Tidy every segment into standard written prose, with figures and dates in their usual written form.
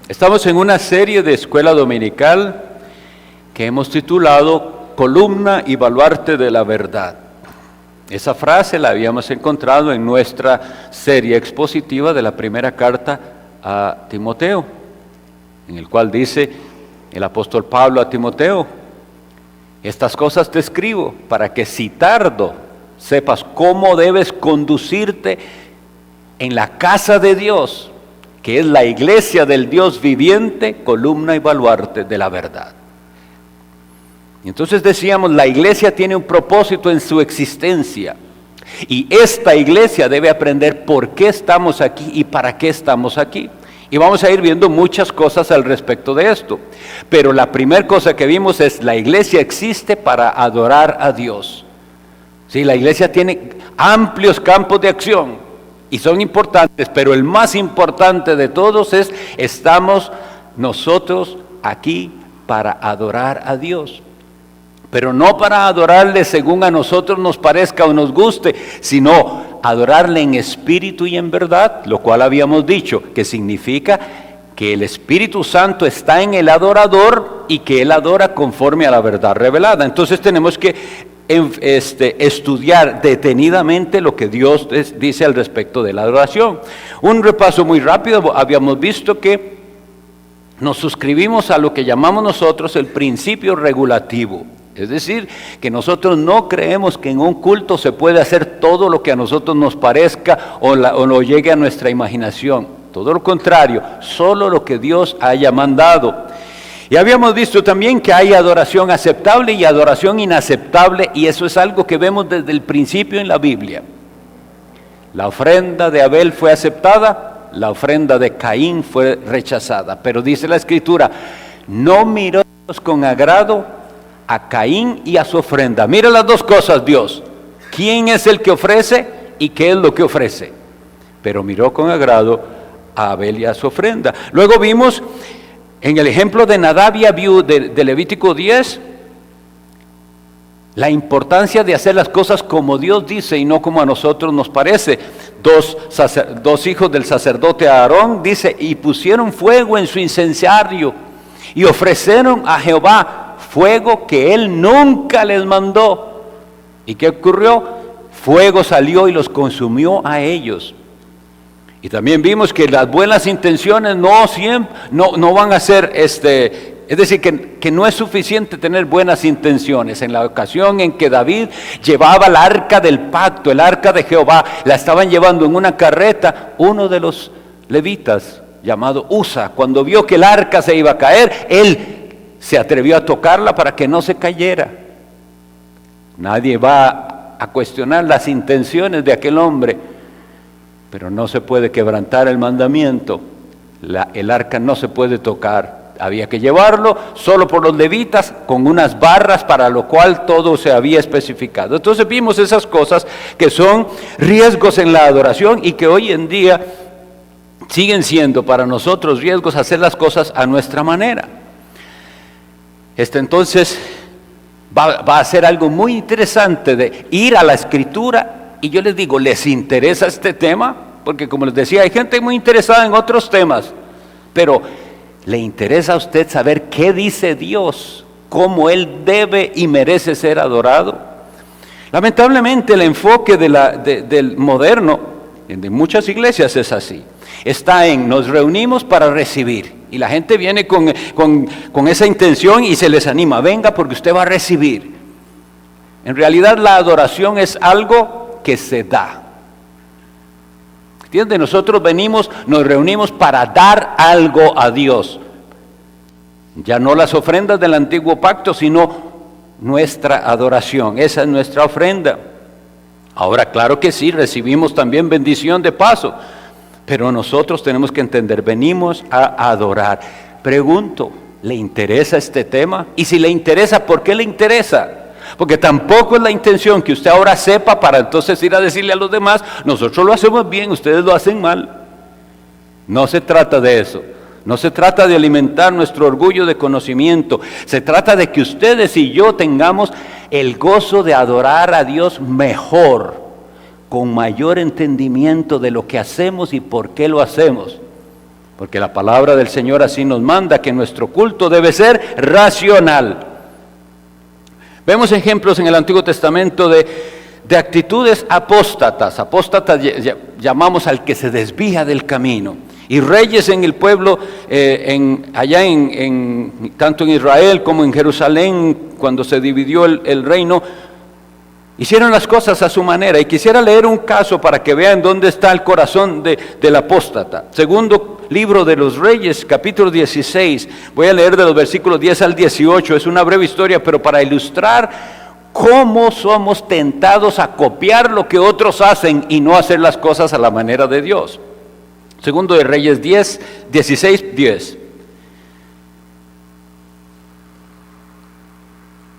Estamos en una serie de escuela dominical que hemos titulado Columna y Baluarte de la Verdad. Esa frase la habíamos encontrado en nuestra serie expositiva de la primera carta a Timoteo, en el cual dice el apóstol Pablo a Timoteo: estas cosas te escribo para que si tardo sepas cómo debes conducirte en la casa de Dios, que es la iglesia del Dios viviente, columna y baluarte de la verdad. Y entonces decíamos, la iglesia tiene un propósito en su existencia, y esta iglesia debe aprender por qué estamos aquí y para qué estamos aquí. Y vamos a ir viendo muchas cosas al respecto de esto. Pero la primera cosa que vimos es, la iglesia existe para adorar a Dios. Sí, la iglesia tiene amplios campos de acción y son importantes, pero el más importante de todos es, estamos nosotros aquí para adorar a Dios. Pero no para adorarle según a nosotros nos parezca o nos guste, sino adorarle en espíritu y en verdad, lo cual habíamos dicho, que significa que el Espíritu Santo está en el adorador y que él adora conforme a la verdad revelada. Entonces tenemos que estudiar detenidamente lo que Dios dice al respecto de la adoración. Un repaso muy rápido: habíamos visto que nos suscribimos a lo que llamamos nosotros el principio regulativo. Es decir, que nosotros no creemos que en un culto se puede hacer todo lo que a nosotros nos parezca o lo llegue a nuestra imaginación. Todo lo contrario, solo lo que Dios haya mandado. Y habíamos visto también que hay adoración aceptable y adoración inaceptable, y eso es algo que vemos desde el principio en la Biblia. La ofrenda de Abel fue aceptada, la ofrenda de Caín fue rechazada. Pero dice la Escritura, no miró Dios con agrado a Caín y a su ofrenda. Mira las dos cosas Dios: quién es el que ofrece y qué es lo que ofrece. Pero miró con agrado a Abel y a su ofrenda. Luego vimos en el ejemplo de Nadab y Abiú de Levítico 10, la importancia de hacer las cosas como Dios dice y no como a nosotros nos parece. Dos hijos del sacerdote Aarón, dice, y pusieron fuego en su incensario y ofrecieron a Jehová fuego que él nunca les mandó. ¿Y qué ocurrió? Fuego salió y los consumió a ellos. Y también vimos que las buenas intenciones no van a ser, es decir, que no es suficiente tener buenas intenciones. En la ocasión en que David llevaba el arca del pacto, el arca de Jehová, la estaban llevando en una carreta, uno de los levitas, llamado Usa, cuando vio que el arca se iba a caer, él se atrevió a tocarla para que no se cayera. Nadie va a cuestionar las intenciones de aquel hombre, pero no se puede quebrantar el mandamiento. El arca no se puede tocar. Había que llevarlo solo por los levitas, con unas barras, para lo cual todo se había especificado. Entonces vimos esas cosas que son riesgos en la adoración y que hoy en día siguen siendo para nosotros riesgos, hacer las cosas a nuestra manera. Entonces va a ser algo muy interesante de ir a la Escritura. Y yo les digo, ¿les interesa este tema? Porque como les decía, hay gente muy interesada en otros temas, pero ¿le interesa a usted saber qué dice Dios? ¿Cómo Él debe y merece ser adorado? Lamentablemente el enfoque del moderno, de muchas iglesias, es así. Está en, nos reunimos para recibir. Y la gente viene con esa intención y se les anima, venga porque usted va a recibir. En realidad la adoración es algo que se da. ¿Entiende? Nosotros nos reunimos para dar algo a Dios. Ya no las ofrendas del antiguo pacto, sino nuestra adoración. Esa es nuestra ofrenda. Ahora, claro que sí, recibimos también bendición de paso. Pero nosotros tenemos que entender, venimos a adorar. Pregunto, ¿le interesa este tema? Y si le interesa, ¿por qué le interesa? Porque tampoco es la intención que usted ahora sepa para entonces ir a decirle a los demás, nosotros lo hacemos bien, ustedes lo hacen mal. No se trata de eso. No se trata de alimentar nuestro orgullo de conocimiento. Se trata de que ustedes y yo tengamos el gozo de adorar a Dios mejor, con mayor entendimiento de lo que hacemos y por qué lo hacemos. porque la palabra del Señor así nos manda que nuestro culto debe ser racional. Vemos ejemplos en el Antiguo Testamento de actitudes apóstatas. Apóstatas llamamos al que se desvía del camino. Y reyes en el pueblo, tanto en Israel como en Jerusalén, cuando se dividió el reino, hicieron las cosas a su manera. Y quisiera leer un caso para que vean dónde está el corazón del apóstata. Segundo libro de los Reyes, capítulo 16. Voy a leer de los versículos 10 al 18. Es una breve historia, pero para ilustrar cómo somos tentados a copiar lo que otros hacen y no hacer las cosas a la manera de Dios. Segundo de Reyes 16:10.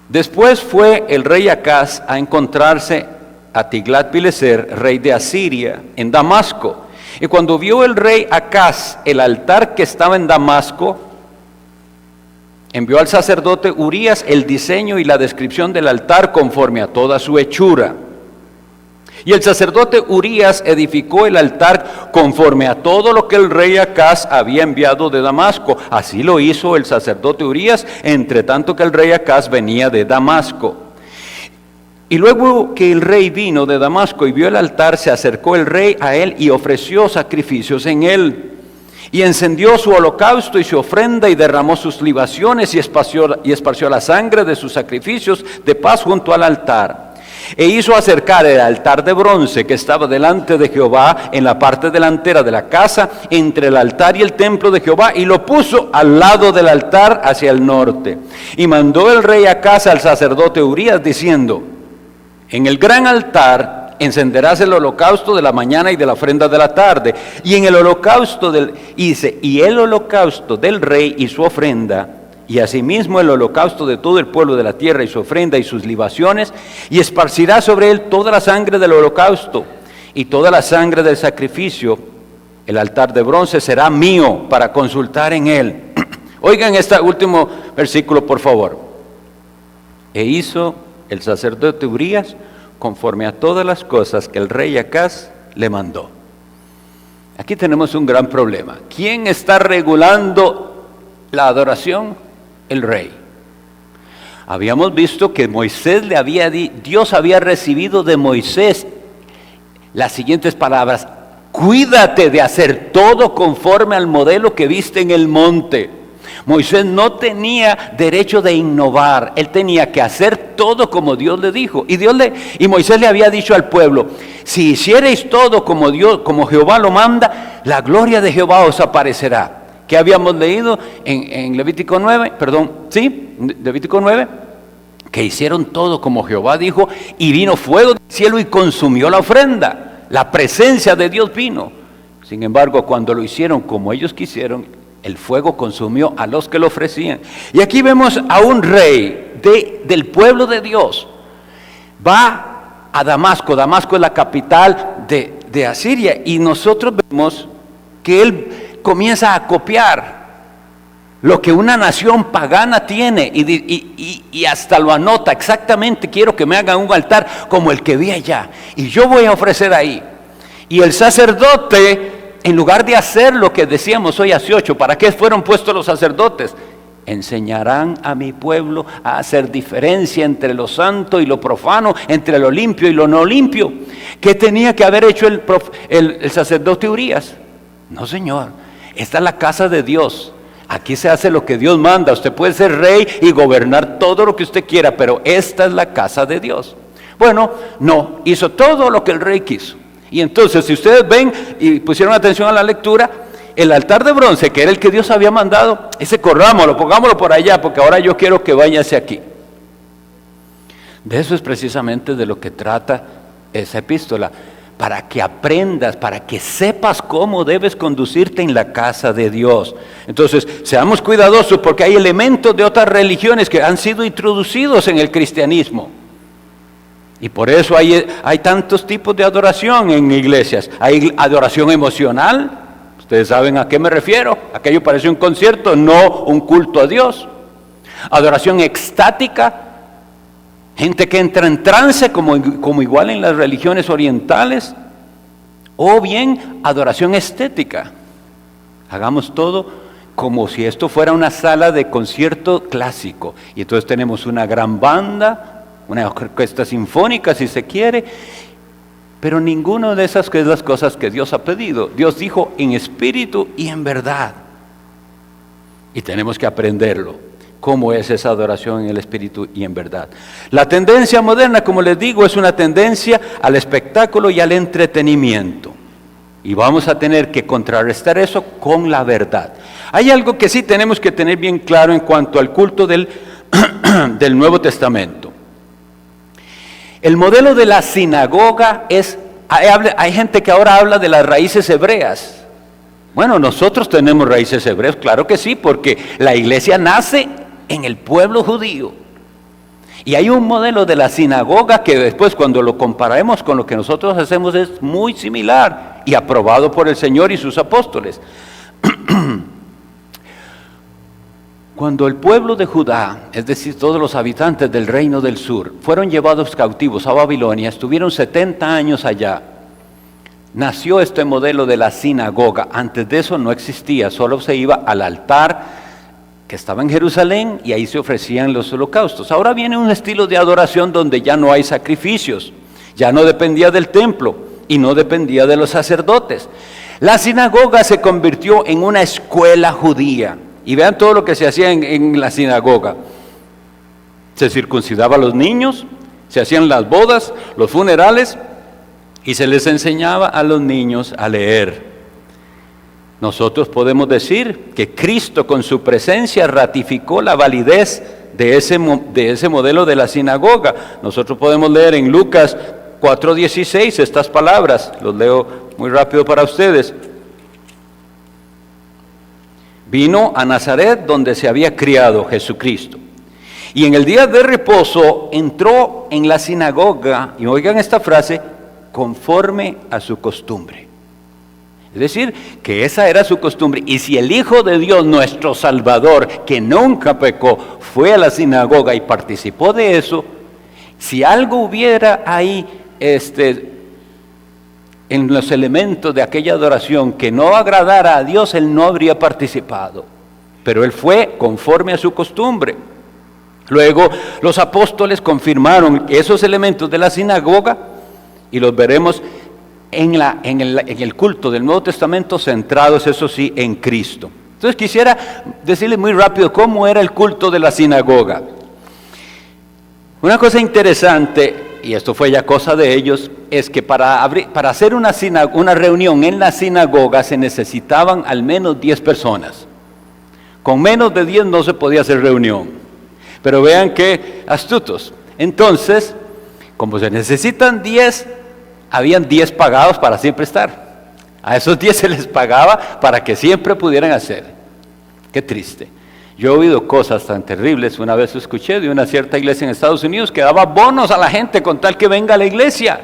Después fue el rey Acaz a encontrarse a Tiglat-Pileser, rey de Asiria, en Damasco. Y cuando vio el rey Acaz el altar que estaba en Damasco, envió al sacerdote Urías el diseño y la descripción del altar conforme a toda su hechura. Y el sacerdote Urías edificó el altar conforme a todo lo que el rey Acaz había enviado de Damasco. Así lo hizo el sacerdote Urías, entre tanto que el rey Acaz venía de Damasco. Y luego que el rey vino de Damasco y vio el altar, se acercó el rey a él y ofreció sacrificios en él. Y encendió su holocausto y su ofrenda y derramó sus libaciones y esparció la sangre de sus sacrificios de paz junto al altar. E hizo acercar el altar de bronce que estaba delante de Jehová en la parte delantera de la casa, entre el altar y el templo de Jehová, y lo puso al lado del altar hacia el norte. Y mandó el rey Acaz al sacerdote Urías diciendo: en el gran altar encenderás el holocausto de la mañana y de la ofrenda de la tarde, y en el holocausto del rey y su ofrenda, y asimismo el holocausto de todo el pueblo de la tierra y su ofrenda y sus libaciones, y esparcirá sobre él toda la sangre del holocausto y toda la sangre del sacrificio. El altar de bronce será mío para consultar en él. Oigan este último versículo, por favor. E hizo el sacerdote Urías conforme a todas las cosas que el rey Acaz le mandó. Aquí tenemos un gran problema. ¿Quién está regulando la adoración? El rey. Habíamos visto que Dios había recibido de Moisés las siguientes palabras: cuídate de hacer todo conforme al modelo que viste en el monte. Moisés no tenía derecho de innovar, él tenía que hacer todo como Dios le dijo. Y Moisés le había dicho al pueblo: si hiciereis todo como Jehová lo manda, la gloria de Jehová os aparecerá. ¿Qué habíamos leído en Levítico 9? Levítico 9, que hicieron todo como Jehová dijo, y vino fuego del cielo y consumió la ofrenda. La presencia de Dios vino. Sin embargo, cuando lo hicieron como ellos quisieron, el fuego consumió a los que lo ofrecían. Y aquí vemos a un rey del pueblo de Dios. Va a Damasco. Damasco es la capital de Asiria. Y nosotros vemos que él comienza a copiar lo que una nación pagana tiene y hasta lo anota exactamente: quiero que me hagan un altar como el que vi allá y yo voy a ofrecer ahí. Y el sacerdote, en lugar de hacer lo que decíamos hoy hace 8, ¿para qué fueron puestos los sacerdotes? Enseñarán a mi pueblo a hacer diferencia entre lo santo y lo profano, entre lo limpio y lo no limpio. ¿Qué tenía que haber hecho el sacerdote Urías? No, señor, esta es la casa de Dios. Aquí se hace lo que Dios manda. Usted puede ser rey y gobernar todo lo que usted quiera, pero esta es la casa de Dios. Bueno, no, hizo todo lo que el rey quiso. Y entonces, si ustedes ven y pusieron atención a la lectura, el altar de bronce, que era el que Dios había mandado, ese corrámoslo, pongámoslo por allá, porque ahora yo quiero que vaya hacia aquí. De eso es precisamente de lo que trata esa epístola. Para que aprendas, para que sepas cómo debes conducirte en la casa de Dios. Entonces, seamos cuidadosos, porque hay elementos de otras religiones que han sido introducidos en el cristianismo. Y por eso hay tantos tipos de adoración en iglesias. Hay adoración emocional. Ustedes saben a qué me refiero. Aquello parece un concierto, no un culto a Dios. Adoración extática. Gente que entra en trance, como igual en las religiones orientales. O bien adoración estética. Hagamos todo como si esto fuera una sala de concierto clásico. Y entonces tenemos una gran banda, una orquesta sinfónica si se quiere, pero ninguna de esas que es las cosas que Dios ha pedido. Dios dijo en espíritu y en verdad. Y tenemos que aprenderlo. ¿Cómo es esa adoración en el espíritu y en verdad? La tendencia moderna, como les digo, es una tendencia al espectáculo y al entretenimiento. Y vamos a tener que contrarrestar eso con la verdad. Hay algo que sí tenemos que tener bien claro en cuanto al culto del Nuevo Testamento. El modelo de la sinagoga hay gente que ahora habla de las raíces hebreas. Bueno, nosotros tenemos raíces hebreas, claro que sí, porque la iglesia nace en el pueblo judío. Y hay un modelo de la sinagoga que después, cuando lo comparemos con lo que nosotros hacemos, es muy similar y aprobado por el Señor y sus apóstoles. Cuando el pueblo de Judá, es decir, todos los habitantes del reino del sur, fueron llevados cautivos a Babilonia, estuvieron 70 años allá, nació este modelo de la sinagoga. Antes de eso no existía, solo se iba al altar que estaba en Jerusalén y ahí se ofrecían los holocaustos. Ahora viene un estilo de adoración donde ya no hay sacrificios, ya no dependía del templo y no dependía de los sacerdotes. La sinagoga se convirtió en una escuela judía. Y vean todo lo que se hacía en la sinagoga. Se circuncidaba a los niños, se hacían las bodas, los funerales, y se les enseñaba a los niños a leer. Nosotros podemos decir que Cristo con su presencia ratificó la validez de ese modelo de la sinagoga. Nosotros podemos leer en Lucas 4:16 estas palabras, los leo muy rápido para ustedes. Vino a Nazaret donde se había criado Jesucristo. Y en el día de reposo entró en la sinagoga, y oigan esta frase, conforme a su costumbre. Es decir, que esa era su costumbre. Y si el Hijo de Dios, nuestro Salvador, que nunca pecó, fue a la sinagoga y participó de eso, si algo hubiera ahí en los elementos de aquella adoración que no agradara a Dios, Él no habría participado. Pero Él fue conforme a su costumbre. Luego los apóstoles confirmaron esos elementos de la sinagoga y los veremos en el culto del Nuevo Testamento, centrados, eso sí, en Cristo. Entonces quisiera decirles muy rápido cómo era el culto de la sinagoga. Una cosa interesante, y esto fue ya cosa de ellos, es que para hacer una reunión en la sinagoga se necesitaban al menos 10 personas. Con menos de 10 no se podía hacer reunión. Pero vean qué astutos. Entonces, como se necesitan 10, habían 10 pagados para siempre estar. A esos 10 se les pagaba para que siempre pudieran hacer. Qué triste. Yo he oído cosas tan terribles. Una vez escuché de una cierta iglesia en Estados Unidos que daba bonos a la gente con tal que venga a la iglesia.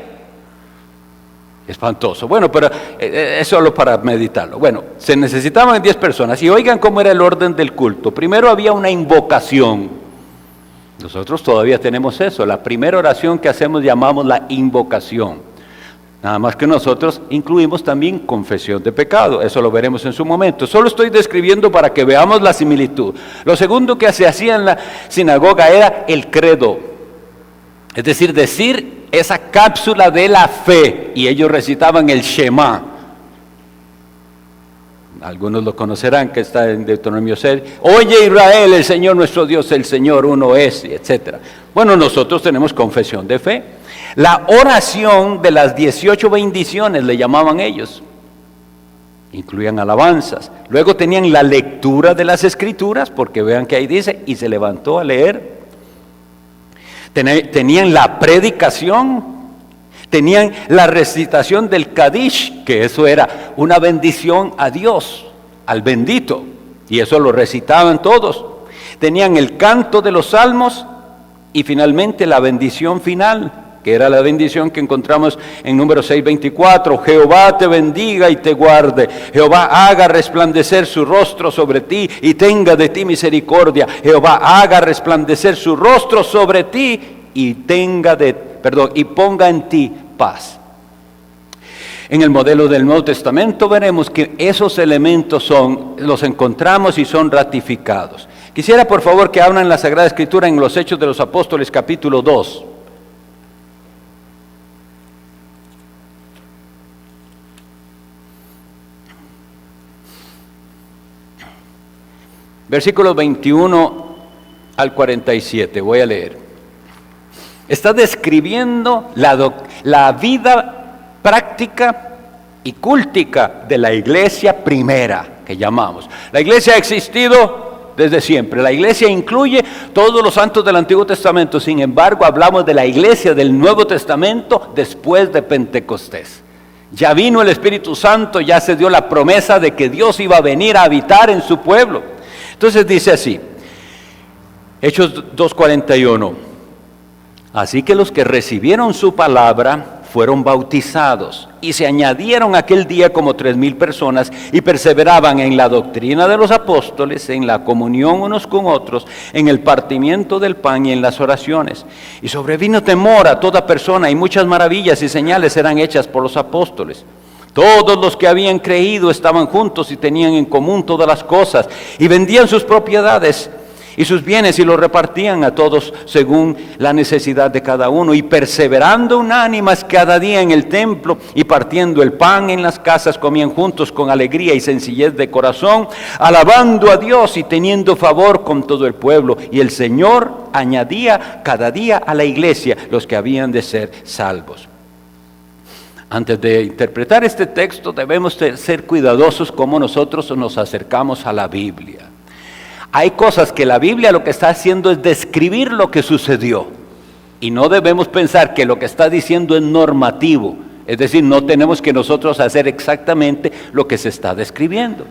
Espantoso. Bueno, pero es solo para meditarlo. Bueno, se necesitaban 10 personas. Y oigan cómo era el orden del culto. Primero había una invocación. Nosotros todavía tenemos eso. La primera oración que hacemos llamamos la invocación. Nada más que nosotros incluimos también confesión de pecado. Eso lo veremos en su momento. Solo estoy describiendo para que veamos la similitud. Lo segundo que se hacía en la sinagoga era el credo. Es decir esa cápsula de la fe. Y ellos recitaban el Shema. Algunos lo conocerán, que está en Deuteronomio 6. Oye Israel, el Señor nuestro Dios, el Señor uno es, etc. Bueno, nosotros tenemos confesión de fe. La oración de las 18 bendiciones le llamaban ellos. Incluían alabanzas. Luego tenían la lectura de las escrituras, porque vean que ahí dice, y se levantó a leer. Tenían la predicación. Tenían la recitación del Kadish, que eso era una bendición a Dios, al bendito. Y eso lo recitaban todos. Tenían el canto de los salmos y finalmente la bendición final, que era la bendición que encontramos en Números 6:24. Jehová te bendiga y te guarde. Jehová haga resplandecer su rostro sobre ti y tenga de ti misericordia. Jehová haga resplandecer su rostro sobre ti y ponga en ti paz. En el modelo del Nuevo Testamento veremos que esos elementos los encontramos y son ratificados. Quisiera por favor que abran la Sagrada Escritura en los Hechos de los Apóstoles capítulo 2. Versículos 21 al 47, voy a leer. Está describiendo la vida práctica y cúltica de la iglesia primera, que llamamos. La iglesia ha existido desde siempre. La iglesia incluye todos los santos del Antiguo Testamento. Sin embargo, hablamos de la iglesia del Nuevo Testamento después de Pentecostés. Ya vino el Espíritu Santo, ya se dio la promesa de que Dios iba a venir a habitar en su pueblo. Entonces dice así, Hechos 2:41, así que los que recibieron su palabra fueron bautizados y se añadieron aquel día como 3,000 personas y perseveraban en la doctrina de los apóstoles, en la comunión unos con otros, en el partimiento del pan y en las oraciones. Y sobrevino temor a toda persona y muchas maravillas y señales eran hechas por los apóstoles. Todos los que habían creído estaban juntos y tenían en común todas las cosas y vendían sus propiedades y sus bienes y los repartían a todos según la necesidad de cada uno, y perseverando unánimes cada día en el templo y partiendo el pan en las casas, comían juntos con alegría y sencillez de corazón, alabando a Dios y teniendo favor con todo el pueblo. Y el Señor añadía cada día a la iglesia los que habían de ser salvos. Antes de interpretar este texto debemos ser cuidadosos como nosotros nos acercamos a la Biblia. Hay cosas que la Biblia lo que está haciendo es describir lo que sucedió. Y no debemos pensar que lo que está diciendo es normativo. Es decir, no tenemos que nosotros hacer exactamente lo que se está describiendo.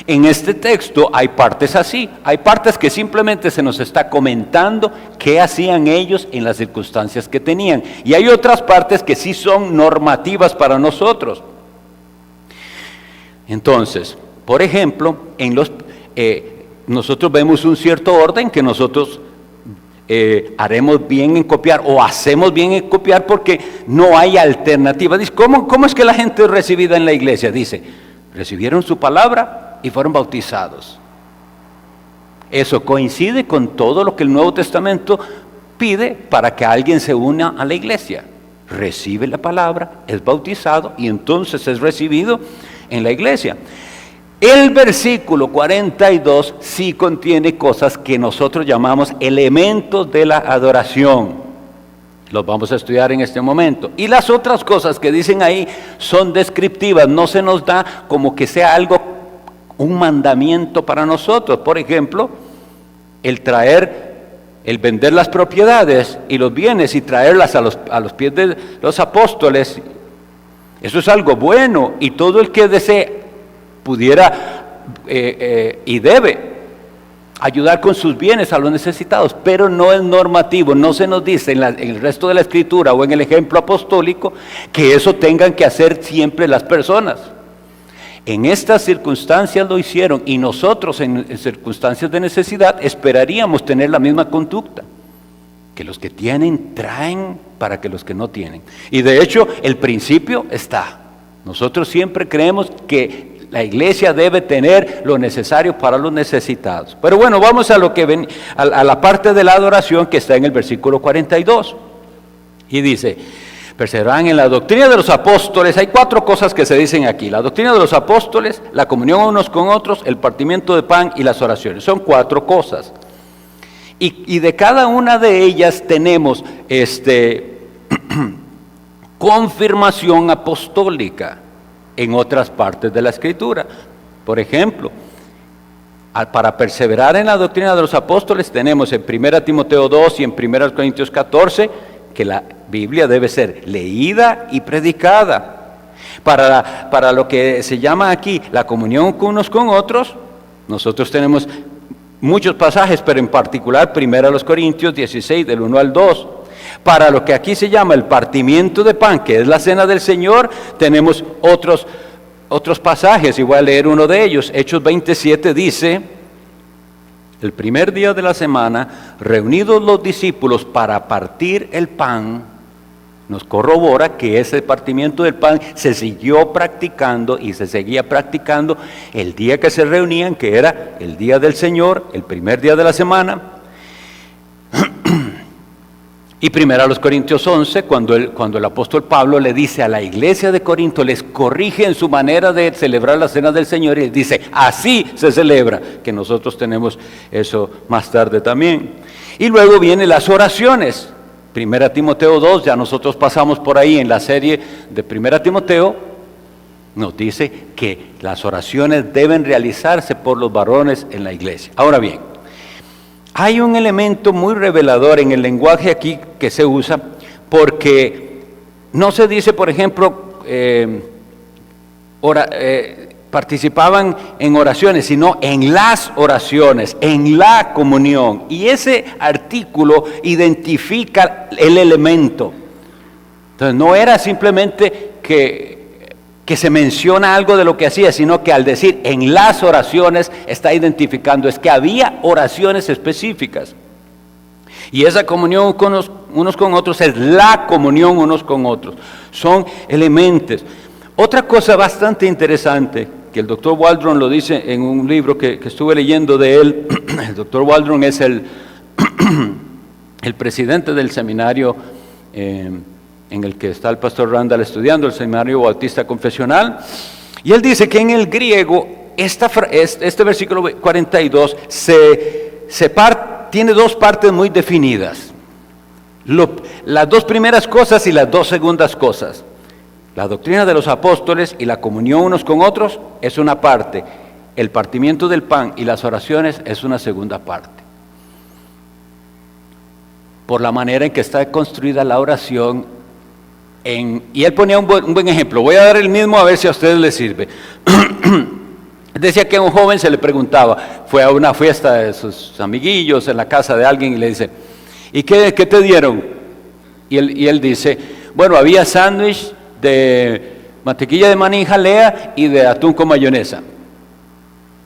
En este texto hay partes así. Hay partes que simplemente se nos está comentando qué hacían ellos en las circunstancias que tenían. Y hay otras partes que sí son normativas para nosotros. Entonces, por ejemplo, nosotros vemos un cierto orden que nosotros haremos bien en copiar o hacemos bien en copiar porque no hay alternativa. Dice, ¿cómo es que la gente es recibida en la iglesia? Dice, recibieron su palabra y fueron bautizados. Eso coincide con todo lo que el Nuevo Testamento pide para que alguien se una a la iglesia. Recibe la palabra, es bautizado y entonces es recibido en la iglesia. El versículo 42 sí contiene cosas que nosotros llamamos elementos de la adoración. Los vamos a estudiar en este momento. Y las otras cosas que dicen ahí son descriptivas, no se nos da como que sea algo, un mandamiento para nosotros. Por ejemplo, el vender las propiedades y los bienes y traerlas a los pies de los apóstoles. Eso es algo bueno y todo el que desee pudiera y debe ayudar con sus bienes a los necesitados, pero no es normativo, no se nos dice en el resto de la Escritura o en el ejemplo apostólico que eso tengan que hacer siempre las personas. En estas circunstancias lo hicieron y nosotros en circunstancias de necesidad esperaríamos tener la misma conducta, que los que tienen traen para que los que no tienen. Y de hecho el principio está. Nosotros siempre creemos que la iglesia debe tener lo necesario para los necesitados. Pero bueno, vamos a la parte de la adoración que está en el versículo 42. Y dice, perseveraban en la doctrina de los apóstoles. Hay 4 cosas que se dicen aquí. La doctrina de los apóstoles, la comunión unos con otros, el partimiento de pan y las oraciones. Son 4 cosas. Y de cada una de ellas tenemos confirmación apostólica en otras partes de la Escritura. Por ejemplo, para perseverar en la doctrina de los apóstoles tenemos en 1 Timoteo 2 y en 1 Corintios 14 que la Biblia debe ser leída y predicada. Para lo que se llama aquí la comunión unos con otros, nosotros tenemos muchos pasajes, pero en particular 1 Corintios 16 del 1 al 2. Para lo que aquí se llama el partimiento de pan, que es la cena del Señor, tenemos otros pasajes, y voy a leer uno de ellos. Hechos 27 dice, el primer día de la semana, reunidos los discípulos para partir el pan, nos corrobora que ese partimiento del pan se siguió practicando y se seguía practicando el día que se reunían, que era el día del Señor, el primer día de la semana. Y primero a los Corintios 11, cuando el apóstol Pablo le dice a la iglesia de Corinto, les corrige en su manera de celebrar la cena del Señor y les dice, así se celebra, que nosotros tenemos eso más tarde también. Y luego vienen las oraciones. Primera Timoteo 2, ya nosotros pasamos por ahí en la serie de Primera Timoteo, nos dice que las oraciones deben realizarse por los varones en la iglesia. Ahora bien, hay un elemento muy revelador en el lenguaje aquí que se usa, porque no se dice, por ejemplo, participaban en oraciones, sino en las oraciones, en la comunión. Y ese artículo identifica el elemento. Entonces no era simplemente que se menciona algo de lo que hacía, sino que al decir en las oraciones está identificando, es que había oraciones específicas. Y esa comunión con unos con otros es la comunión unos con otros. Son elementos. Otra cosa bastante interesante, que el doctor Waldron lo dice en un libro que estuve leyendo de él. El doctor Waldron es el presidente del seminario en el que está el pastor Randall estudiando, el seminario bautista confesional, y él dice que en el griego este versículo 42 tiene dos partes muy definidas, las dos primeras cosas y las dos segundas cosas. La doctrina de los apóstoles y la comunión unos con otros es una parte, el partimiento del pan y las oraciones es una segunda parte. Por la manera en que está construida la oración, y él ponía un buen ejemplo. Voy a dar el mismo a ver si a ustedes les sirve. Decía que a un joven se le preguntaba, fue a una fiesta de sus amiguillos en la casa de alguien y le dice, ¿y qué te dieron? Y él dice, bueno, había sándwich de mantequilla de maní jalea y de atún con mayonesa.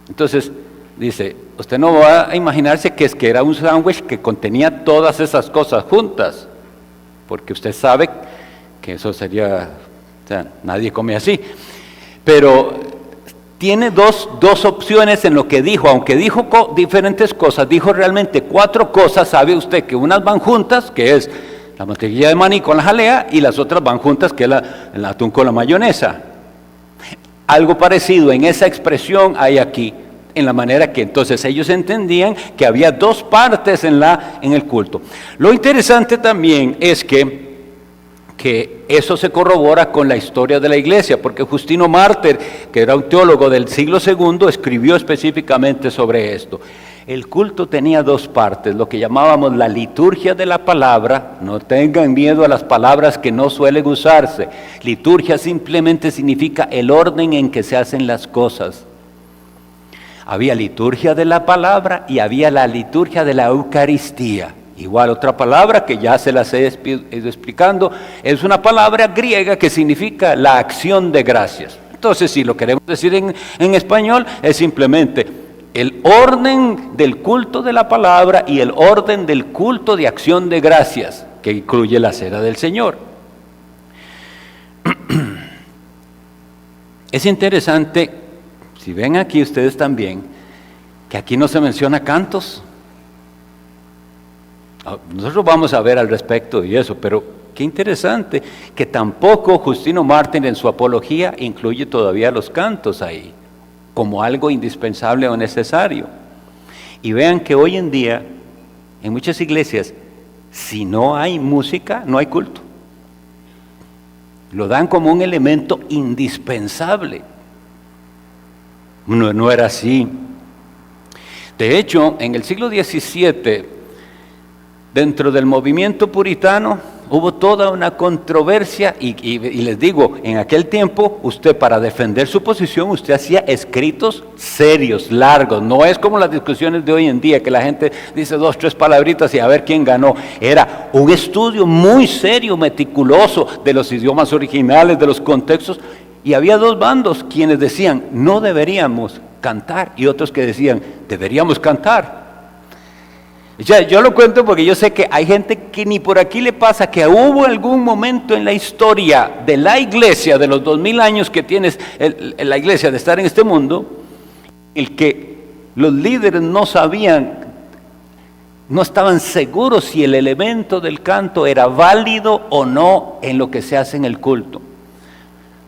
Entonces dice, usted no va a imaginarse que era un sándwich que contenía todas esas cosas juntas, porque usted sabe que eso sería, o sea, nadie come así. Pero tiene dos opciones en lo que dijo, aunque dijo diferentes cosas, dijo realmente 4 cosas. Sabe usted que unas van juntas, que es la mantequilla de maní con la jalea, y las otras van juntas, que es el atún con la mayonesa. Algo parecido en esa expresión hay aquí, en la manera que entonces ellos entendían que había 2 partes en el culto. Lo interesante también es que eso se corrobora con la historia de la iglesia, porque Justino Mártir, que era un teólogo del siglo II, escribió específicamente sobre esto. El culto tenía 2 partes, lo que llamábamos la liturgia de la palabra. No tengan miedo a las palabras que no suelen usarse. Liturgia simplemente significa el orden en que se hacen las cosas. Había liturgia de la palabra y había la liturgia de la Eucaristía. Igual otra palabra que ya se las he ido explicando, es una palabra griega que significa la acción de gracias. Entonces, si lo queremos decir en español, es simplemente el orden del culto de la palabra y el orden del culto de acción de gracias, que incluye la cena del Señor. Es interesante, si ven aquí ustedes también, que aquí no se menciona cantos. Nosotros vamos a ver al respecto de eso, pero qué interesante que tampoco Justino Mártir en su apología incluye todavía los cantos ahí, como algo indispensable o necesario. Y vean que hoy en día, en muchas iglesias, si no hay música, no hay culto. Lo dan como un elemento indispensable. No era así. De hecho, en el siglo XVII, dentro del movimiento puritano hubo toda una controversia y les digo, en aquel tiempo usted para defender su posición usted hacía escritos serios, largos. No es como las discusiones de hoy en día que la gente dice 2, 3 palabritas y a ver quién ganó. Era un estudio muy serio, meticuloso de los idiomas originales, de los contextos, y había 2 bandos, quienes decían no deberíamos cantar y otros que decían deberíamos cantar. Ya, yo lo cuento porque yo sé que hay gente que ni por aquí le pasa que hubo algún momento en la historia de la iglesia, de los 2000 años que tienes la iglesia de estar en este mundo, el que los líderes no sabían, no estaban seguros si el elemento del canto era válido o no en lo que se hace en el culto.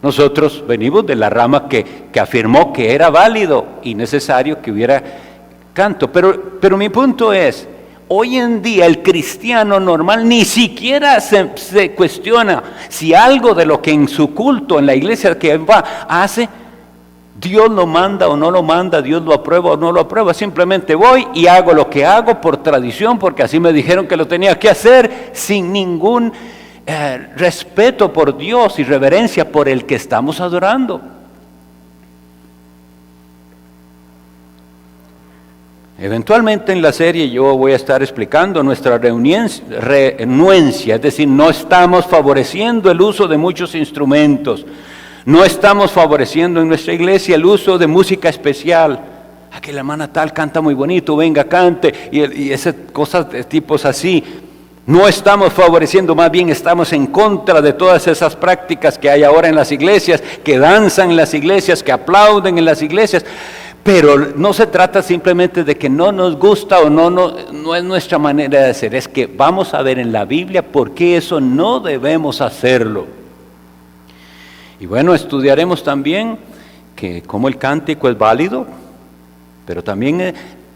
Nosotros venimos de la rama que afirmó que era válido y necesario que hubiera canto, pero mi punto es, hoy en día el cristiano normal ni siquiera se cuestiona si algo de lo que en su culto, en la iglesia que va, hace, Dios lo manda o no lo manda, Dios lo aprueba o no lo aprueba. Simplemente voy y hago lo que hago por tradición, porque así me dijeron que lo tenía que hacer, sin ningún respeto por Dios y reverencia por el que estamos adorando. Eventualmente en la serie yo voy a estar explicando nuestra renuencia, es decir, no estamos favoreciendo el uso de muchos instrumentos, no estamos favoreciendo en nuestra iglesia el uso de música especial. Aquella hermana tal canta muy bonito, venga cante, y esas cosas de tipos así. No estamos favoreciendo, más bien estamos en contra de todas esas prácticas que hay ahora en las iglesias, que danzan en las iglesias, que aplauden en las iglesias. Pero no se trata simplemente de que no nos gusta o no es nuestra manera de hacer, es que vamos a ver en la Biblia por qué eso no debemos hacerlo. Y bueno, estudiaremos también que cómo el cántico es válido, pero también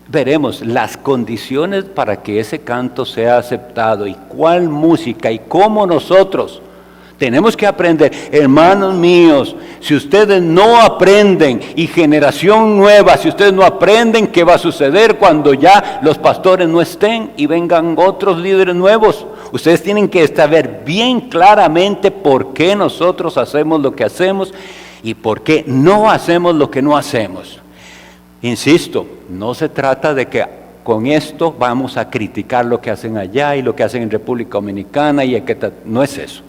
veremos las condiciones para que ese canto sea aceptado y cuál música y cómo nosotros tenemos que aprender. Hermanos míos, si ustedes no aprenden, y generación nueva, si ustedes no aprenden, ¿qué va a suceder cuando ya los pastores no estén y vengan otros líderes nuevos? Ustedes tienen que saber bien claramente por qué nosotros hacemos lo que hacemos y por qué no hacemos lo que no hacemos. Insisto, no se trata de que con esto vamos a criticar lo que hacen allá y lo que hacen en República Dominicana, no es eso.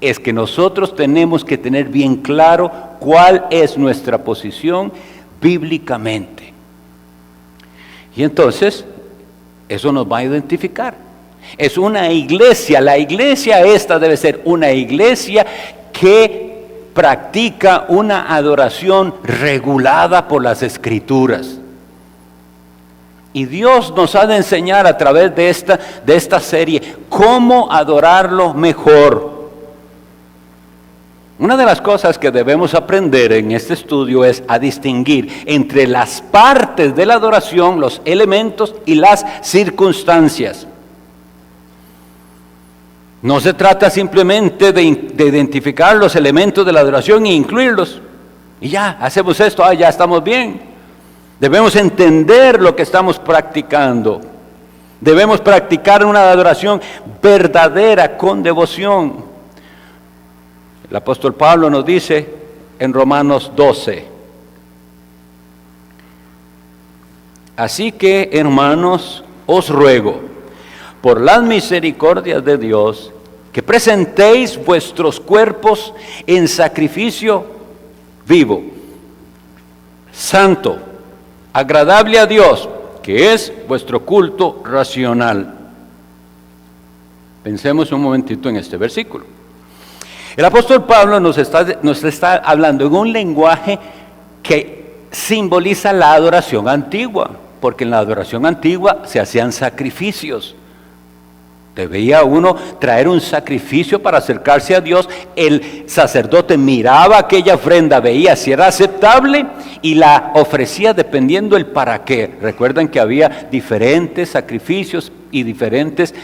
Es que nosotros tenemos que tener bien claro cuál es nuestra posición bíblicamente. Y entonces, eso nos va a identificar. Es una iglesia, la iglesia esta debe ser una iglesia que practica una adoración regulada por las Escrituras. Y Dios nos ha de enseñar a través de esta serie cómo adorarlo mejor. Una de las cosas que debemos aprender en este estudio es a distinguir entre las partes de la adoración, los elementos y las circunstancias. No se trata simplemente de identificar los elementos de la adoración e incluirlos. Y ya, hacemos esto, ya estamos bien. Debemos entender lo que estamos practicando. Debemos practicar una adoración verdadera, con devoción. El apóstol Pablo nos dice en Romanos 12: así que, hermanos, os ruego, por las misericordias de Dios, que presentéis vuestros cuerpos en sacrificio vivo, santo, agradable a Dios, que es vuestro culto racional. Pensemos un momentito en este versículo. El apóstol Pablo nos está hablando en un lenguaje que simboliza la adoración antigua, porque en la adoración antigua se hacían sacrificios. Debía uno traer un sacrificio para acercarse a Dios. El sacerdote miraba aquella ofrenda, veía si era aceptable y la ofrecía dependiendo el para qué. Recuerdan que había diferentes sacrificios y diferentes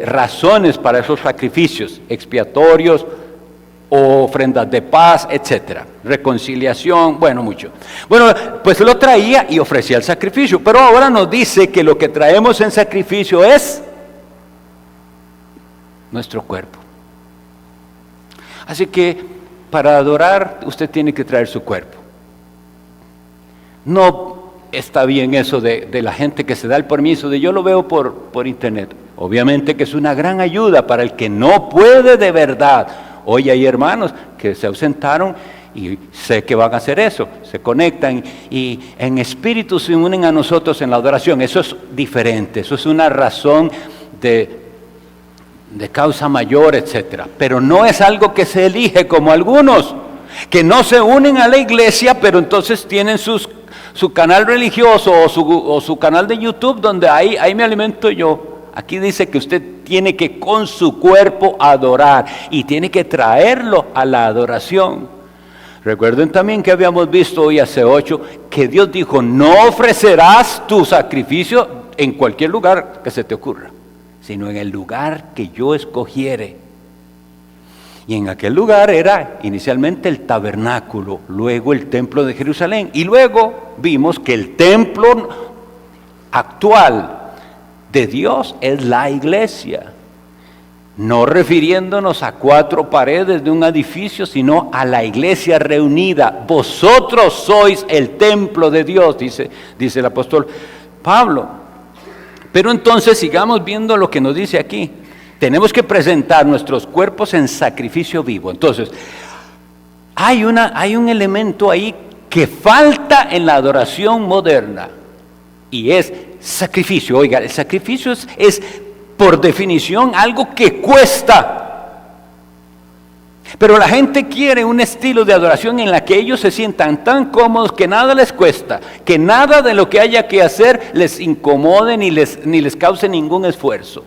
razones para esos sacrificios, expiatorios, o ofrendas de paz, etcétera, reconciliación, mucho. Pues lo traía y ofrecía el sacrificio, pero ahora nos dice que lo que traemos en sacrificio es nuestro cuerpo. Así que para adorar usted tiene que traer su cuerpo. No está bien eso de la gente que se da el permiso de yo lo veo por internet. Obviamente que es una gran ayuda para el que no puede de verdad. Hoy hay hermanos que se ausentaron y sé que van a hacer eso, se conectan y en espíritu se unen a nosotros en la adoración. Eso es diferente, eso es una razón de causa mayor, etcétera. Pero no es algo que se elige como algunos, que no se unen a la iglesia, pero entonces tienen su canal religioso o su canal de YouTube donde ahí me alimento yo. Aquí dice que usted tiene que con su cuerpo adorar y tiene que traerlo a la adoración. Recuerden también que habíamos visto hoy hace 8 que Dios dijo: no ofrecerás tu sacrificio en cualquier lugar que se te ocurra, sino en el lugar que yo escogiere. Y en aquel lugar era inicialmente el tabernáculo, luego el templo de Jerusalén, y luego vimos que el templo actual de Dios es la iglesia, no refiriéndonos a 4 paredes de un edificio, sino a la iglesia reunida. Vosotros sois el templo de Dios, dice el apóstol Pablo. Pero entonces sigamos viendo lo que nos dice aquí. Tenemos que presentar nuestros cuerpos en sacrificio vivo. Entonces, hay un elemento ahí que falta en la adoración moderna, y es sacrificio. Oiga, el sacrificio es por definición algo que cuesta. Pero la gente quiere un estilo de adoración en la que ellos se sientan tan cómodos que nada les cuesta, que nada de lo que haya que hacer les incomode ni les cause ningún esfuerzo.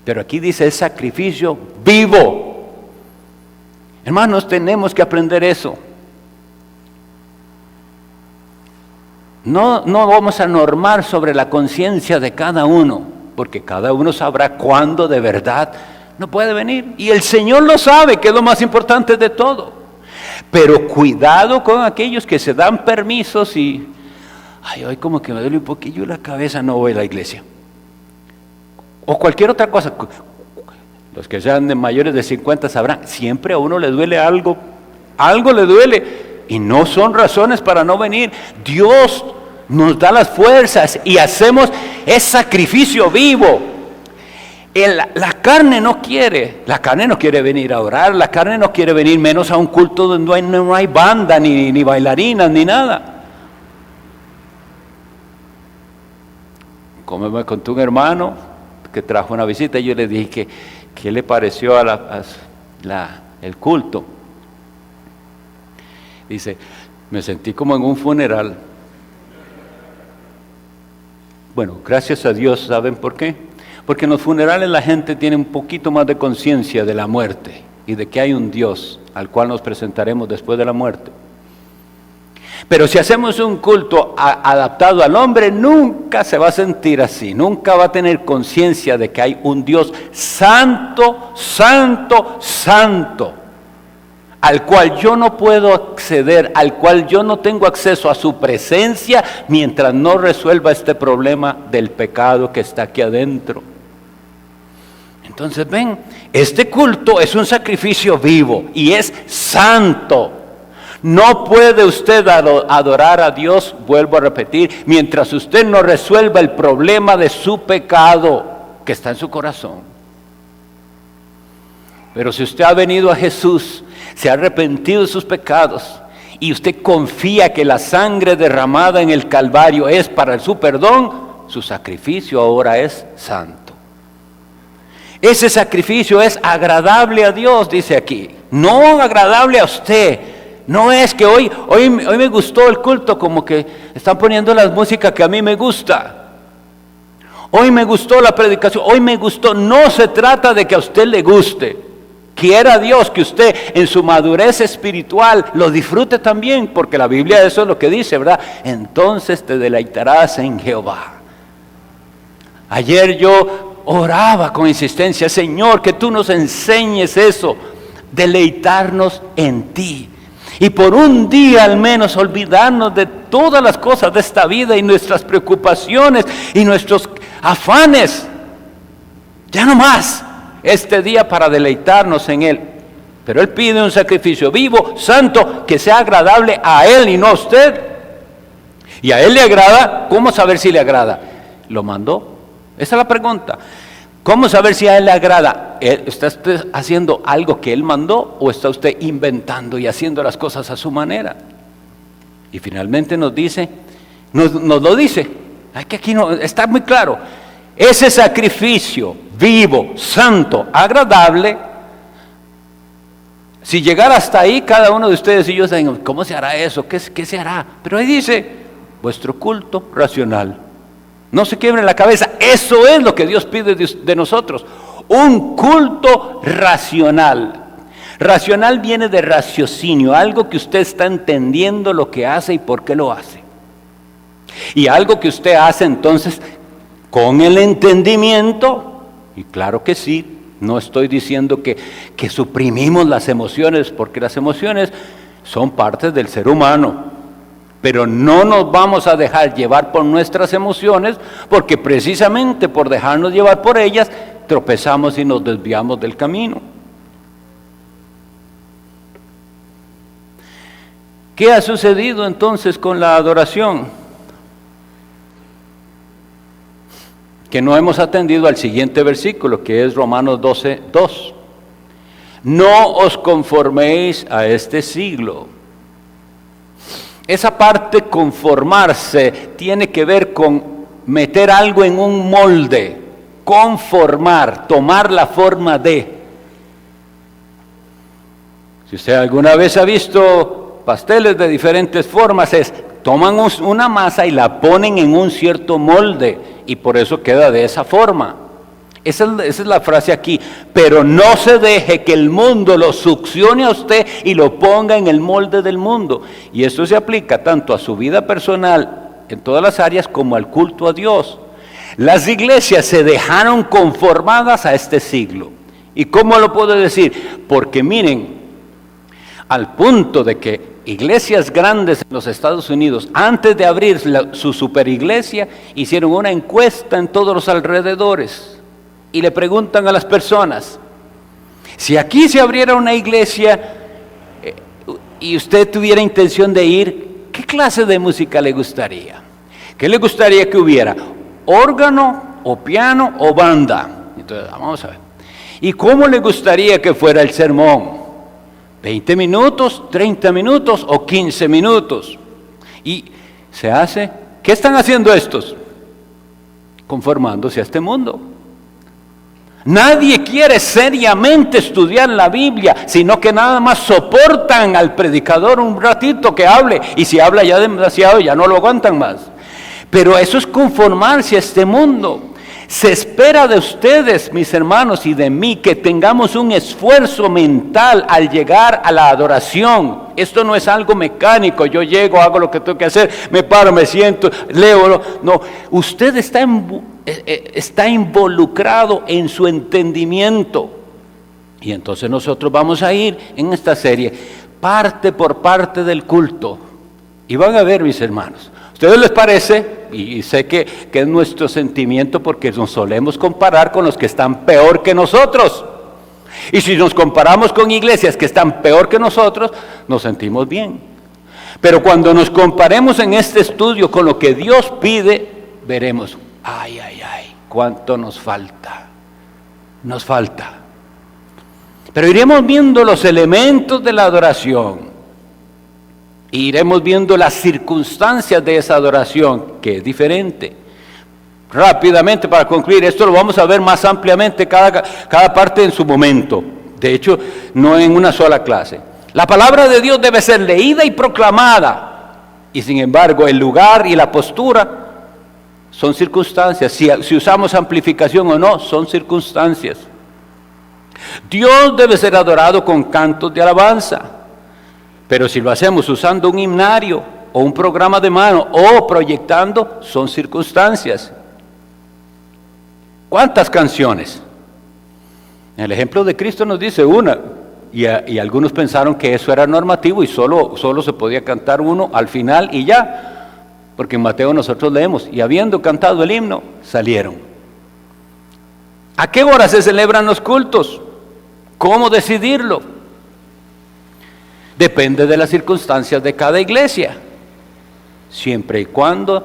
Pero aquí dice es sacrificio vivo. Hermanos, tenemos que aprender eso. No vamos a normar sobre la conciencia de cada uno, porque cada uno sabrá cuándo de verdad no puede venir. Y el Señor lo sabe, que es lo más importante de todo. Pero cuidado con aquellos que se dan permisos y hoy como que me duele un poquillo la cabeza, no voy a la iglesia. O cualquier otra cosa. Los que sean de mayores de 50 sabrán, siempre a uno le duele algo le duele, y no son razones para no venir. Dios nos da las fuerzas y hacemos ese sacrificio vivo. La carne no quiere venir a orar, la carne no quiere venir, menos a un culto donde no hay banda, ni bailarinas, ni nada. Como me contó un hermano que trajo una visita, yo le dije que qué le pareció el culto. Dice, me sentí como en un funeral. Bueno, gracias a Dios, ¿saben por qué? Porque en los funerales la gente tiene un poquito más de conciencia de la muerte y de que hay un Dios al cual nos presentaremos después de la muerte. Pero si hacemos un culto adaptado al hombre, nunca se va a sentir así, nunca va a tener conciencia de que hay un Dios santo, santo, santo, al cual yo no puedo acceder, al cual yo no tengo acceso a su presencia mientras no resuelva este problema del pecado que está aquí adentro. Entonces ven, este culto es un sacrificio vivo y es santo. No puede usted adorar a Dios, vuelvo a repetir, mientras usted no resuelva el problema de su pecado que está en su corazón. Pero si usted ha venido a Jesús, se ha arrepentido de sus pecados y usted confía que la sangre derramada en el Calvario es para su perdón, su sacrificio ahora es santo. Ese sacrificio es agradable a Dios, dice aquí, no agradable a usted. No es que hoy me gustó el culto, como que están poniendo la música que a mí me gusta. Hoy me gustó la predicación, hoy me gustó. No se trata de que a usted le guste. Quiera Dios que usted en su madurez espiritual lo disfrute también, porque la Biblia eso es lo que dice, ¿verdad? Entonces te deleitarás en Jehová. Ayer yo oraba con insistencia, Señor, que tú nos enseñes eso, deleitarnos en ti. Y por un día al menos olvidarnos de todas las cosas de esta vida y nuestras preocupaciones y nuestros afanes. Ya no más este día para deleitarnos en Él. Pero Él pide un sacrificio vivo, santo, que sea agradable a Él y no a usted. Y a Él le agrada. ¿Cómo saber si le agrada? ¿Lo mandó? Esa es la pregunta. ¿Cómo saber si a Él le agrada? ¿Está usted haciendo algo que Él mandó o está usted inventando y haciendo las cosas a su manera? Y finalmente nos dice, nos lo dice, que aquí no, está muy claro, ese sacrificio vivo, santo, agradable, si llegara hasta ahí, cada uno de ustedes y yo saben, ¿cómo se hará eso? ¿Qué se hará? Pero ahí dice, vuestro culto racional. No se quiebren la cabeza, eso es lo que Dios pide de nosotros, un culto racional. Racional viene de raciocinio, algo que usted está entendiendo lo que hace y por qué lo hace. Y algo que usted hace entonces con el entendimiento, y claro que sí, no estoy diciendo que suprimimos las emociones, porque las emociones son parte del ser humano, pero no nos vamos a dejar llevar por nuestras emociones, porque precisamente por dejarnos llevar por ellas, tropezamos y nos desviamos del camino. ¿Qué ha sucedido entonces con la adoración? Que no hemos atendido al siguiente versículo, que es Romanos 12:2. No os conforméis a este siglo. Esa parte conformarse tiene que ver con meter algo en un molde, conformar, tomar la forma de. Si usted alguna vez ha visto pasteles de diferentes formas, toman una masa y la ponen en un cierto molde y por eso queda de esa forma. Esa es la frase aquí, pero no se deje que el mundo lo succione a usted y lo ponga en el molde del mundo. Y esto se aplica tanto a su vida personal en todas las áreas como al culto a Dios. Las iglesias se dejaron conformadas a este siglo. ¿Y cómo lo puedo decir? Porque miren, al punto de que iglesias grandes en los Estados Unidos, antes de abrir su superiglesia, hicieron una encuesta en todos los alrededores y le preguntan a las personas, si aquí se abriera una iglesia y usted tuviera intención de ir, ¿qué clase de música le gustaría? ¿Qué le gustaría que hubiera? ¿Órgano o piano o banda? Entonces, vamos a ver. ¿Y cómo le gustaría que fuera el sermón? ¿20 minutos, 30 minutos o 15 minutos? Y se hace, ¿qué están haciendo estos? Conformándose a este mundo. Nadie quiere seriamente estudiar la Biblia, sino que nada más soportan al predicador un ratito que hable, y si habla ya demasiado ya no lo aguantan más. Pero eso es conformarse a este mundo. Se espera de ustedes, mis hermanos, y de mí, que tengamos un esfuerzo mental al llegar a la adoración. Esto no es algo mecánico, yo llego, hago lo que tengo que hacer, me paro, me siento, leo. No, usted está involucrado en su entendimiento. Y entonces nosotros vamos a ir en esta serie, parte por parte del culto. Y van a ver, mis hermanos, ¿a ustedes les parece? Y sé que es nuestro sentimiento porque nos solemos comparar con los que están peor que nosotros. Y si nos comparamos con iglesias que están peor que nosotros, nos sentimos bien. Pero cuando nos comparemos en este estudio con lo que Dios pide, veremos, ay, cuánto nos falta. Nos falta. Pero iremos viendo los elementos de la adoración. Iremos viendo las circunstancias de esa adoración, que es diferente. Rápidamente, para concluir, esto lo vamos a ver más ampliamente, cada parte en su momento. De hecho, no en una sola clase. La palabra de Dios debe ser leída y proclamada. Y sin embargo, el lugar y la postura son circunstancias. Si usamos amplificación o no, son circunstancias. Dios debe ser adorado con cantos de alabanza. Pero si lo hacemos usando un himnario o un programa de mano o proyectando, son circunstancias. ¿Cuántas canciones? En el ejemplo de Cristo nos dice una, y algunos pensaron que eso era normativo y solo se podía cantar uno al final y ya, porque en Mateo nosotros leemos, y habiendo cantado el himno, salieron. ¿A qué hora se celebran los cultos? ¿Cómo decidirlo? Depende de las circunstancias de cada iglesia, siempre y cuando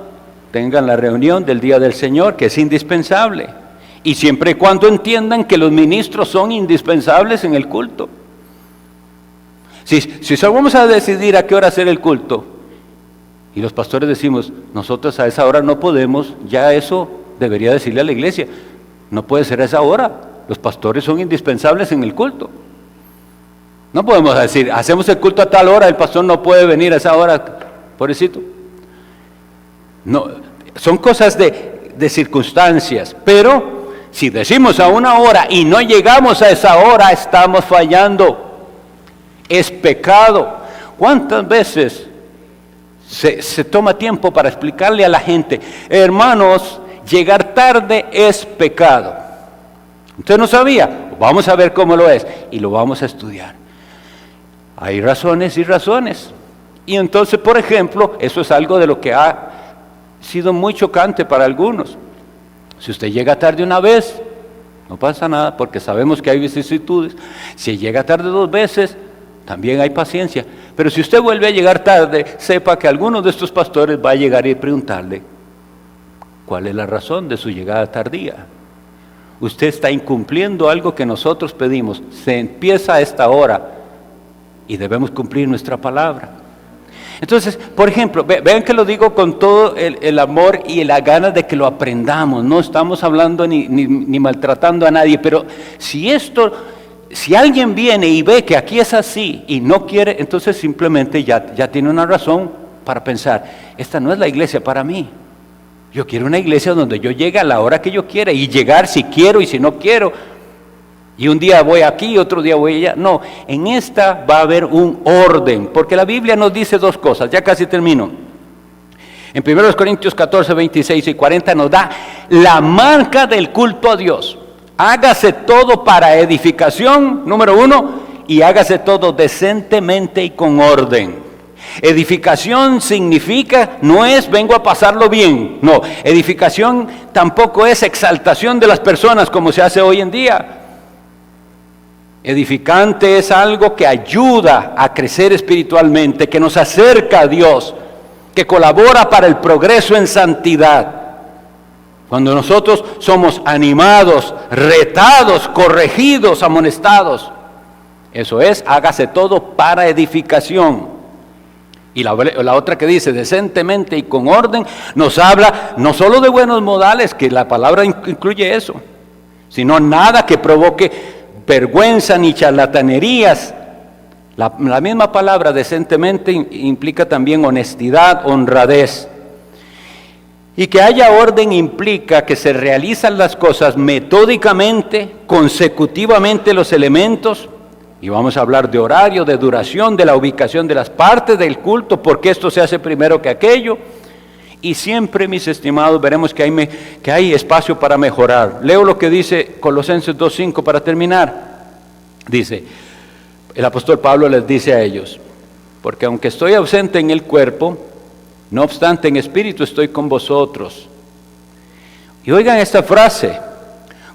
tengan la reunión del día del Señor, que es indispensable. y siempre y cuando entiendan que los ministros son indispensables en el culto. Si solo vamos a decidir a qué hora hacer el culto, y los pastores decimos, nosotros a esa hora no podemos, ya eso debería decirle a la iglesia, no puede ser a esa hora, los pastores son indispensables en el culto. No podemos decir, hacemos el culto a tal hora, el pastor no puede venir a esa hora, pobrecito. No, son cosas de circunstancias, pero si decimos a una hora y no llegamos a esa hora, estamos fallando. Es pecado. ¿Cuántas veces se toma tiempo para explicarle a la gente, hermanos, llegar tarde es pecado? ¿Usted no sabía? Vamos a ver cómo lo es y lo vamos a estudiar. Hay razones y razones. Y entonces, por ejemplo, eso es algo de lo que ha sido muy chocante para algunos. Si usted llega tarde una vez, no pasa nada porque sabemos que hay vicisitudes. Si llega tarde 2 veces, también hay paciencia. Pero si usted vuelve a llegar tarde, sepa que alguno de estos pastores va a llegar y preguntarle, ¿cuál es la razón de su llegada tardía? Usted está incumpliendo algo que nosotros pedimos. Se empieza a esta hora y debemos cumplir nuestra palabra. Entonces, por ejemplo, vean que lo digo con todo el amor y la ganas de que lo aprendamos. No estamos hablando ni maltratando a nadie, pero si alguien viene y ve que aquí es así y no quiere, entonces simplemente ya tiene una razón para pensar, esta no es la iglesia para mí. Yo quiero una iglesia donde yo llegue a la hora que yo quiera y llegar si quiero y si no quiero. Y un día voy aquí, otro día voy allá. No, en esta va a haber un orden, porque la Biblia nos dice 2 cosas, ya casi termino. En 1 Corintios 14, 26 y 40 nos da la marca del culto a Dios. Hágase todo para edificación, número 1, y hágase todo decentemente y con orden. Edificación significa, no es vengo a pasarlo bien, no. Edificación tampoco es exaltación de las personas como se hace hoy en día. Edificante es algo que ayuda a crecer espiritualmente, que nos acerca a Dios, que colabora para el progreso en santidad. Cuando nosotros somos animados, retados, corregidos, amonestados, eso es, hágase todo para edificación. Y la otra que dice, decentemente y con orden, nos habla no solo de buenos modales, que la palabra incluye eso, sino nada que provoque vergüenza ni charlatanerías. La misma palabra decentemente implica también honestidad, honradez. Y que haya orden implica que se realizan las cosas metódicamente, consecutivamente los elementos, y vamos a hablar de horario, de duración, de la ubicación de las partes del culto, porque esto se hace primero que aquello. Y siempre, mis estimados, veremos que hay espacio para mejorar. Leo lo que dice Colosenses 2:5 para terminar. Dice, el apóstol Pablo les dice a ellos, porque aunque estoy ausente en el cuerpo, no obstante en espíritu estoy con vosotros. Y oigan esta frase,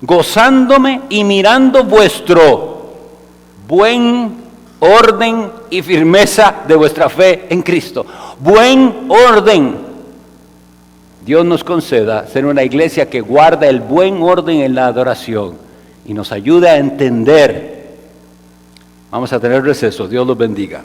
gozándome y mirando vuestro buen orden y firmeza de vuestra fe en Cristo. Buen orden. Dios nos conceda ser una iglesia que guarda el buen orden en la adoración y nos ayude a entender. Vamos a tener receso. Dios los bendiga.